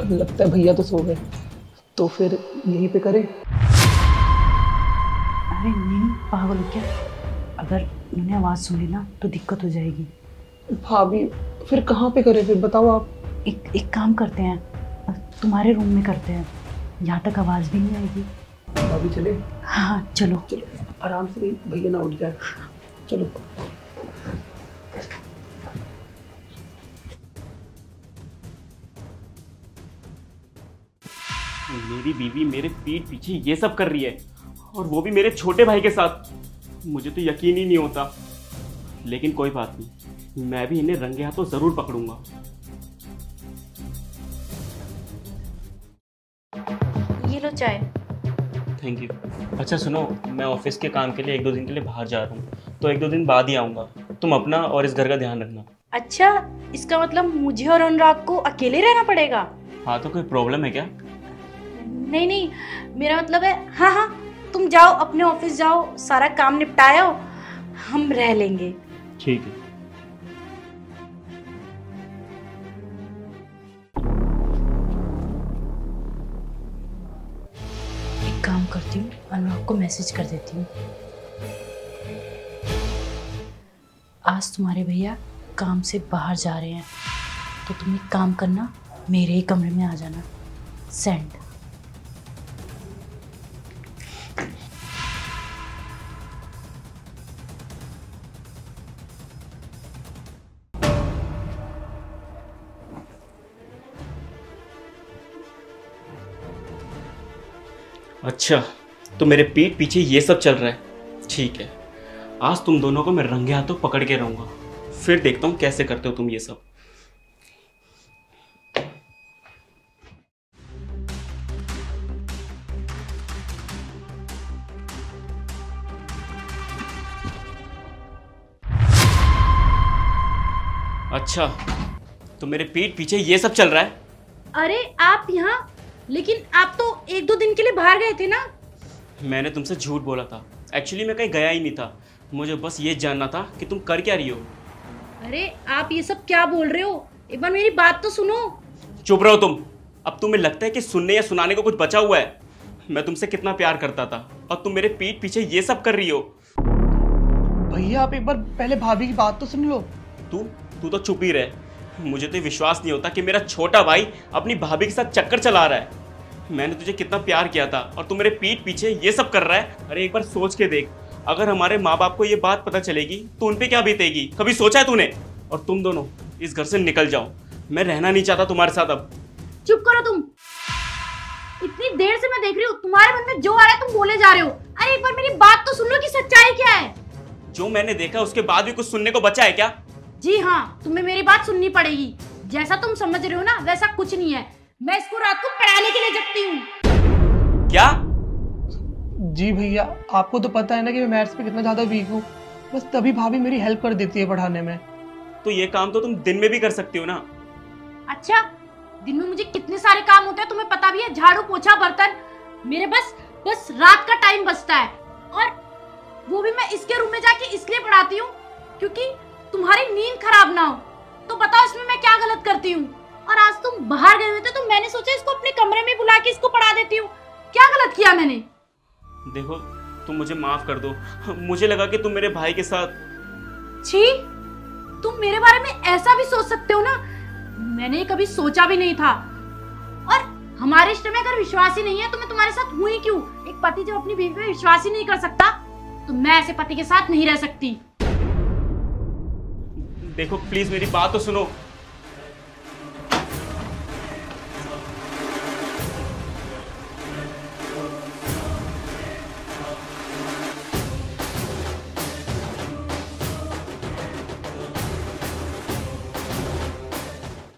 लगता है भैया तो सो गए, तो फिर यहीं पे करें। अरे नहीं, पागल हो क्या? अगर उन्होंने आवाज़ सुन ली ना तो दिक्कत हो जाएगी। भाभी फिर कहाँ पे करें, फिर बताओ आप। एक काम करते हैं, तुम्हारे रूम में करते हैं, यहाँ तक आवाज़ भी नहीं आएगी। भाभी चले? हाँ चलो। चलो आराम से, भैया ना उठ जाए। चलो। मेरी बीवी मेरे पीठ पीछे ये सब कर रही है, और वो भी मेरे छोटे भाई के साथ। मुझे तो यकीन ही नहीं होता, लेकिन कोई बात नहीं, मैं भी इन्हें रंगे हाथों जरूर पकड़ूंगा। ये लो चाय। Thank you. अच्छा सुनो, मैं ऑफिस के काम के लिए 1-2 दिन के लिए बाहर जा रहा हूँ, तो 1-2 दिन बाद ही आऊँगा। तुम अपना और इस घर का ध्यान रखना। अच्छा, इसका मतलब मुझे और अनुराग को अकेले रहना पड़ेगा? हाँ, तो कोई प्रॉब्लम है क्या? नहीं नहीं, मेरा मतलब है, हाँ हाँ, तुम जाओ अपने ऑफिस जाओ, सारा काम निपटाओ, हम रह लेंगे। ठीक है। एक काम करती हूँ, अनुराग को मैसेज कर देती हूँ। आज तुम्हारे भैया काम से बाहर जा रहे हैं, तो तुम एक काम करना, मेरे ही कमरे में आ जाना। सेंड। अच्छा, तो मेरे पीठ पीछे ये सब चल रहा है। ठीक है, आज तुम दोनों को मैं रंगे हाथों पकड़ के रहूंगा, फिर देखता हूँ कैसे करते हो तुम ये सब। अच्छा, तो मेरे पीठ पीछे ये सब चल रहा है। अरे आप यहाँ, लेकिन आप तो 1-2 दिन के लिए बाहर गए थे ना? मैंने तुमसे झूठ बोला था, एक्चुअली मैं कहीं गया ही नहीं था। मुझे बस ये जानना था कि तुम कर क्या रही हो। अरे आप ये सब क्या बोल रहे हो? एक बार मेरी बात तो सुनो। चुप रहो तुम। अब तुम्हें लगता है कि सुनने या सुनाने को कुछ बचा हुआ है? मैं तुमसे कितना प्यार करता था, और तुम मेरे पीठ पीछे ये सब कर रही हो। भैया आप एक बार पहले भाभी की बात तो सुन लो। तू तो चुप ही रहे। मुझे तो विश्वास नहीं होता कि मेरा छोटा भाई अपनी भाभी के साथ चक्कर चला रहा है। मैंने तुझे कितना प्यार किया था, और तू मेरे पीठ पीछे ये सब कर रहा है। अरे एक बार सोच के देख, अगर हमारे माँ बाप को ये बात पता चलेगी तो उन पे क्या बीतेगी? कभी सोचा है तूने? और तुम दोनों इस घर से निकल जाओ, मैं रहना नहीं चाहता तुम्हारे साथ अब। चुप करो तुम। इतनी देर से मैं देख रही हूँ, तुम्हारे मन में जो आ रहा है तुम बोले जा रहे हो। अरे एक बार मेरी बात तो सुन लो कि सच्चाई क्या है। जो मैंने देखा उसके बाद भी कुछ सुनने को बचा है क्या? जी हाँ, तुम्हें मेरी बात सुननी पड़ेगी। जैसा तुम समझ रहे हो ना, वैसा कुछ नहीं है। मैं इसको रात को पढ़ाने के लिए जगती हूँ। क्या? जी भैया, आपको तो पता है ना कि मैं मैथ्स पे कितना ज्यादा वीक हूँ, बस तभी भाभी मेरी हेल्प कर देती है पढ़ाने में। तो ये काम तो तुम दिन में भी कर सकती हो ना। अच्छा, दिन में मुझे कितने सारे काम होते हैं तुम्हें पता भी है? झाड़ू पोछा बर्तन। मेरे बस रात का टाइम बचता है, और वो भी मैं इसके रूम में जाके इसलिए पढ़ाती हूँ क्योंकि तुम्हारी नींद खराब ना हो। तो बताओ इसमें मैं क्या गलत करती हूँ? और आज तुम बाहर गए हुए थे तो मैंने सोचा इसको अपने कमरे में बुला के इसको पढ़ा देती हूँ। क्या गलत किया मैंने? देखो, तुम मुझे माफ कर दो। मुझे लगा कि तुम मेरे भाई के साथ। छी, तुम मेरे बारे में ऐसा भी सोच सकते हो ना? मैंने कभी सोचा भी नहीं था। और हमारे रिश्ते में अगर विश्वास ही नहीं है तो मैं तुम्हारे साथ हूं ही क्यों? एक पति जब अपनी बीवी पे विश्वास ही नहीं कर सकता तो मैं ऐसे पति के साथ नहीं रह सकती। देखो प्लीज मेरी बात तो सुनो।